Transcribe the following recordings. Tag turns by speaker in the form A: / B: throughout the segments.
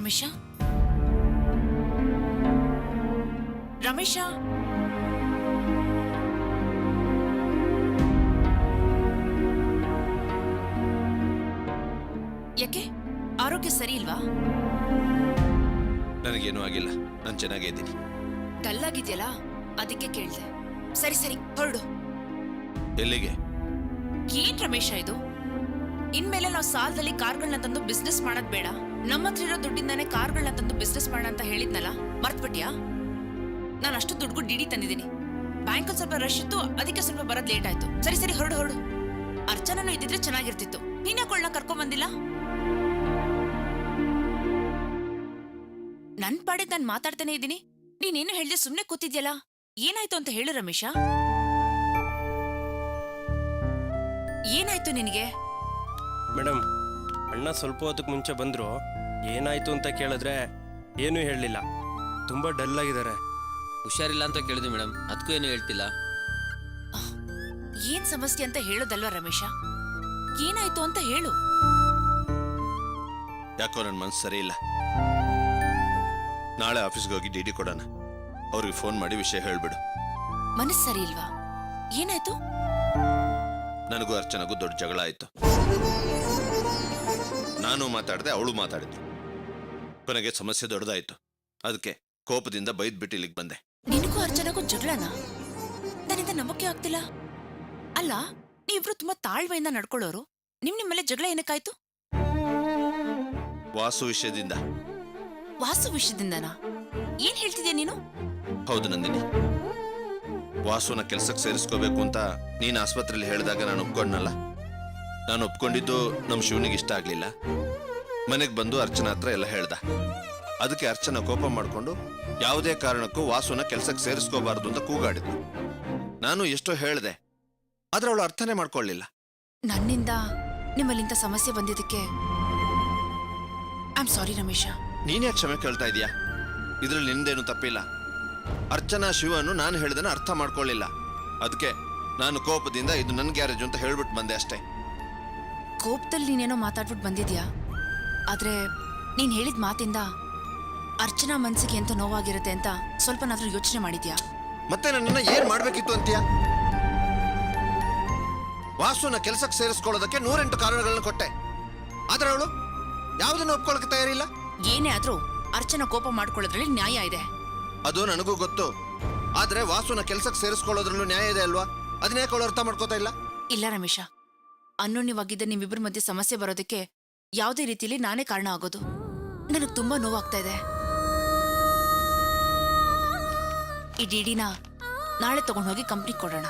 A: ರಮೇಶ ರಮೇಶ ಯಾಕೆ ಆರೋಗ್ಯ ಸರಿ ಇಲ್ವಾ?
B: ನನಗೇನೂ ಆಗಿಲ್ಲ, ನಾನು ಚೆನ್ನಾಗೇ ಇದ್ದೀನಿ.
A: ಡಲ್ ಆಗಿದ್ಯಲ್ಲ ಅದಕ್ಕೆ ಕೇಳ್ದೆ. ಸರಿ ಸರಿ ಹೊರಡು.
B: ಎಲ್ಲಿಗೆ?
A: ಏನ್ ರಮೇಶ ಇದು? ಇನ್ಮೇಲೆ ನಾವು ಸಾಲದಲ್ಲಿ ಕಾರ್ಗಳನ್ನ ತಂದು ಬಿಸ್ನೆಸ್ ಮಾಡೋದ್ ಬೇಡ, ನಮ್ಮ ಹತ್ರ ಇರೋ ದುಡ್ಡಿಂದಾನೇ ಕಾರ್ಗಳನ್ನ ತಂದು ಬಿಸ್ನೆಸ್ ಮಾಡೋಣ ಅಂತ ಹೇಳಿದ್ನಲ್ಲ, ಮರ್ತ್ಬಿಟ್ಯಾ? ನಾನು ಅಷ್ಟು ದುಡ್ಡು ಡಿಡಿ ತಂದಿದ್ದೀನಿ. ಬ್ಯಾಂಕಲ್ಲಿ ಸ್ವಲ್ಪ ರಶ್ ಇತ್ತು, ಅದಕ್ಕೆ ಸ್ವಲ್ಪ ಬರೋದ್ ಲೇಟ್ ಆಯ್ತು. ಸರಿ ಸರಿ ಹೊರಡು ಹೊರಡು. ಅರ್ಚನನು ಇದ್ದಿದ್ರೆ ಚೆನ್ನಾಗಿರ್ತಿತ್ತು. ನೀನ್ಯಾಕೊಳ್ಳ ಕರ್ಕೊಂಡ್ ಬಂದಿಲ್ಲ? ನನ್ ಪಾಡಿಗೆ ನಾನು ಮಾತಾಡ್ತಾನೆ ಇದ್ದೀನಿ, ನೀನೇನು ಹೇಳ್ದೆ ಸುಮ್ನೆ ಕೂತಿದ್ಯಲ್ಲ. ಏನಾಯ್ತು ಅಂತ ಹೇಳು ರಮೇಶ. ಏನಾಯ್ತು ನಿನಗೆ?
C: ಮೇಡಮ್, ಅಣ್ಣ ಸ್ವಲ್ಪ ಹೊತ್ತಿಗೆ ಮುಂಚೆ ಬಂದರು. ಏನಾಯ್ತು ಅಂತ ಕೇಳಿದ್ರೆ ಏನೂ ಹೇಳಲಿಲ್ಲ. ತುಂಬ ಡಲ್ ಆಗಿದ್ದಾರೆ.
D: ಹುಷಾರಿಲ್ಲ ಅಂತ ಕೇಳಿದ್ವಿ ಮೇಡಮ್, ಅದಕ್ಕೂ ಏನು ಹೇಳ್ತಿಲ್ಲ.
A: ಏನ್ ಸಮಸ್ಯೆ ಅಂತ ಹೇಳೋದಲ್ವಾ ರಮೇಶ? ಏನಾಯ್ತು ಅಂತ ಹೇಳು.
B: ಯಾಕೋ ನನ್ನ ಮನಸ್ಸು ಸರಿ ಇಲ್ಲ. ನಾಳೆ ಆಫೀಸ್ಗೆ ಹೋಗಿ ಡಿಡಿ ಕೊಡೋಣ. ಅವ್ರಿಗೆ ಫೋನ್ ಮಾಡಿ ವಿಷಯ ಹೇಳ್ಬಿಡು.
A: ಮನಸ್ಸು ಸರಿ ಇಲ್ವಾ? ಏನಾಯ್ತು?
B: ನನಗೂ ಅರ್ಚನಾಗೂ ದೊಡ್ಡ ಜಗಳ ಆಯ್ತು. ನಾನು ಮಾತಾಡಿದೆ, ಅವಳು ಮಾತಾಡಿದ್ಲು. ಕೊನೆಗೆ ಸಮಸ್ಯೆ ದೊಡ್ಡದಾಯ್ತು. ಅದಕ್ಕೆ ಕೋಪದಿಂದ ಬೈದ್ಬಿಟ್ಟು ಇಲ್ಲಿಗೆ ಬಂದೆ.
A: ನಿನಗೂ ಅರ್ಚನಾಗೂ ಜಗಳನಾ? ನನ್ನಿಂದ ನಂಬಕ್ಕೆ ಆಗ್ತಿಲ್ಲ. ಅಲ್ಲ, ನೀವಿಬ್ರು ತುಂಬಾ ತಾಳ್ಮೆಯಿಂದ ನಡ್ಕೊಳ್ಳೋರು, ನಿಮ್ಮಲ್ಲೇ ಜಗಳ ಏನಕ್ಕಾಯ್ತು?
B: ವಾಸು ವಿಷಯದಿಂದ.
A: ವಾಸು ವಿಷಯದಿಂದನಾ? ಏನ್ ಹೇಳ್ತಿದ್ಯಾ ನೀನು?
B: ಹೌದು ನಂದಿನಿ, ವಾಸುನ ಕೆಲ್ಸಕ್ಕೆ ಸೇರಿಸ್ಕೋಬೇಕು ಅಂತ ನೀನು ಆಸ್ಪತ್ರೆಯಲ್ಲಿ ಹೇಳಿದಾಗ ನಾನು ಒಪ್ಕೊಂಡ್ನಲ್ಲ. ನಾನು ಒಪ್ಕೊಂಡಿದ್ದು ನಮ್ಮ ಶಿವನಿಗೆ ಇಷ್ಟ ಆಗ್ಲಿಲ್ಲ. ಮನೆಗೆ ಬಂದು ಅರ್ಚನಾ ಹತ್ರ ಎಲ್ಲ ಹೇಳ್ದ. ಅದಕ್ಕೆ ಅರ್ಚನಾ ಕೋಪ ಮಾಡ್ಕೊಂಡು ಯಾವುದೇ ಕಾರಣಕ್ಕೂ ವಾಸುನ ಕೆಲ್ಸಕ್ಕೆ ಸೇರಿಸ್ಕೋಬಾರ್ದು ಅಂತ ಕೂಗಾಡಿದ್ಲು. ನಾನು ಎಷ್ಟೋ ಹೇಳ್ದೆ, ಆದ್ರೆ ಅವಳು ಅರ್ಥನೇ ಮಾಡ್ಕೊಳ್ಳಿಲ್ಲ.
A: ನನ್ನಿಂದ ನಿಮ್ಮಲ್ಲಿಂತ ಸಮಸ್ಯೆ ಬಂದಿದ್ದಕ್ಕೆ ಐ ಆಮ್ ಸಾರಿ ರಮೇಶ.
B: ನೀನೇ ಕ್ಷಮೆ ಕೇಳ್ತಾ ಇದೀಯಾ? ಇದ್ರಲ್ಲಿ ನಿಂದೇನು ತಪ್ಪಿಲ್ಲ. ಅರ್ಚನಾ ಶಿವನು ನಾನು ಹೇಳ್ದನ ಅರ್ಥ ಮಾಡ್ಕೊಳ್ಳಿಲ್ಲ. ಅದಕ್ಕೆ ನಾನು ಕೋಪದಿಂದ ಇದು ನನ್ನ ಗ್ಯಾರೇಜ್ ಅಂತ ಹೇಳ್ಬಿಟ್ಟು ಬಂದೆ ಅಷ್ಟೇ.
A: ಕೋಪದಲ್ಲಿ ನೀನೇನೋ ಮಾತಾಡ್ಬಿಟ್ಟು ಬಂದಿದ್ಯಾ, ಆದ್ರೆ ನೀನ್ ಹೇಳಿದ ಮಾತಿಂದ ಅರ್ಚನಾ ಮನ್ಸಿಗೆ ಎಂತ ನೋವಾಗಿರುತ್ತೆ ಅಂತ ಸ್ವಲ್ಪನಾದ್ರೂ ಯೋಚನೆ ಮಾಡಿದ್ಯಾ?
B: ಮತ್ತೆ ನನ್ನನ್ನ ಏನ್ ಮಾಡ್ಬೇಕಿತ್ತು ಅಂತೀಯ? ವಾಸುನ ಕೆಲಸಕ್ಕೆ ಸೇರಿಸ್ಕೊಳ್ಳೋದಕ್ಕೆ 108 ಕಾರಣಗಳನ್ನ ಕೊಟ್ಟೆ, ಆದ್ರೆ ಅವಳು ಯಾವುದನ್ನು ಒಪ್ಕೊಳ್ಳೋಕೆ ತಯಾರಿಲ್ಲ.
A: ಏನೇ ಆದ್ರೂ ಅರ್ಚನಾ ಕೋಪ ಮಾಡ್ಕೊಳ್ಳೋದ್ರಲ್ಲಿ ನ್ಯಾಯ ಇದೆ.
B: ಅದು ನನಗೂ ಗೊತ್ತು, ಆದ್ರೆ ವಾಸುನ ಕೆಲಸಕ್ಕೆ ಸೇರಿಸ್ಕೊಳ್ಳೋದ್ರಲ್ಲೂ ನ್ಯಾಯ ಇದೆ ಅಲ್ವಾ? ಅದನ್ನ ಯಾಕೆ ಅವಳು ಅರ್ಥ ಮಾಡ್ಕೋತಾ ಇಲ್ಲ?
A: ಇಲ್ಲ ರಮೇಶ, ಅನ್ಯೋನ್ಯವಾಗಿದ್ದ ನಿಮ್ಮಿಬ್ಬರ ಮಧ್ಯೆ ಸಮಸ್ಯೆ ಬರೋದಕ್ಕೆ ಯಾವುದೇ ರೀತಿಯಲ್ಲಿ ನಾನೇ ಕಾರಣ ಆಗೋದು. ನನಗ್ ತುಂಬಾ ನೋವಾಗ್ತಾ ಇದೆ. ಈ ಡಿಡಿನ ನಾಳೆ ತಗೊಂಡು ಹೋಗಿ ಕಂಪ್ನಿಗೆ ಕೊಡೋಣ.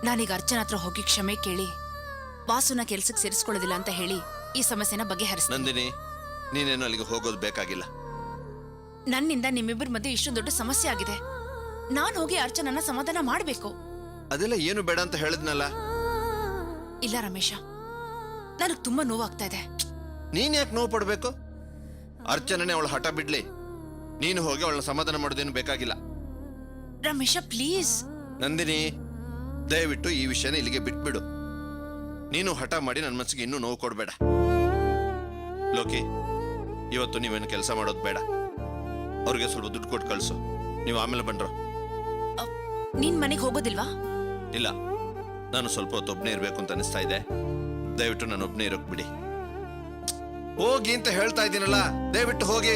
A: ನಾನೀಗ ಅರ್ಚನಾ ಹತ್ರ ಹೋಗಿ ಕ್ಷಮೆ ಕೇಳಿ ವಾಸುನ ಕೆಲ್ಸಕ್ಕೆ ಸೇರಿಸ್ಕೊಳ್ಳೋದಿಲ್ಲ ಅಂತ ಹೇಳಿ ಈ ಸಮಸ್ಯೆನ ಬಗೆಹರಿಸ್ತೀನಿ.
B: ನಂದಿನಿ, ನೀನೇನು ಅಲ್ಲಿಗೆ ಹೋಗೋದು ಬೇಕಾಗಿಲ್ಲ.
A: ನನ್ನಿಂದ ನಿಮ್ಮಿಬ್ಬರ ಮಧ್ಯೆ ಇಷ್ಟು ದೊಡ್ಡ ಸಮಸ್ಯೆ ಆಗಿದೆ. ನಾನು ಹೋಗಿ ಅರ್ಚನನ್ನ ಸಮಾಧಾನ ಮಾಡ್ಬೇಕು.
B: ಅದೆಲ್ಲ ಏನು ಬೇಡ ಅಂತ ಹೇಳಿದ್ನಲ್ಲ.
A: ಇಲ್ಲ ರಮೇಶ, ನನಗ್ ತುಂಬಾ ನೋವಾಗ್ತಾ ಇದೆ.
B: ನೀನ್ ಯಾಕೆ ನೋವು ಪಡ್ಬೇಕು? ಅರ್ಚನನೇ ಅವಳು ಹಠ ಬಿಡ್ಲಿ, ನೀನು ಹೋಗಿ ಅವಳನ್ನ ಸಮಾಧಾನ ಮಾಡೋದೇನು ಬೇಕಾಗಿಲ್ಲ.
A: ರಮೇಶ ಪ್ಲೀಸ್.
B: ನಂದಿನಿ, ದಯವಿಟ್ಟು ಈ ವಿಷಯನ ಇಲ್ಲಿಗೆ ಬಿಟ್ಬಿಡು. ನೀನು ಹಠ ಮಾಡಿ ನನ್ನ ಮನಸ್ಸಿಗೆ ಇನ್ನೂ ನೋವು ಕೊಡಬೇಡ. ಲೋಕಿ, ಇವತ್ತು ನೀವೇನು ಕೆಲಸ ಮಾಡೋದು ಬೇಡ. ಅವ್ರಿಗೆ ಸ್ವಲ್ಪ ದುಡ್ಡು ಕೊಟ್ಟು ಕಳ್ಸು, ನೀವು ಆಮೇಲೆ ಬಂದ್ರು.
A: ನೀನ್ ಮನೆಗೆ ಹೋಗೋದಿಲ್ವಾ?
B: ಇಲ್ಲ, ನಾನು ಸ್ವಲ್ಪ ಹೊತ್ತು ಒಬ್ಬನೇ ಇರ್ಬೇಕು ಅಂತ ಅನಿಸ್ತಾ ಇದೆ. ದಯವಿಟ್ಟು ನಾನು ಒಬ್ಬನೇ ಇರೋಕ್ ಬಿಡಿ. ಹೋಗಿ ಅಂತ ಹೇಳ್ತಾ ಇದ್ದೀನಲ್ಲ, ದಯವಿಟ್ಟು ಹೋಗಿ.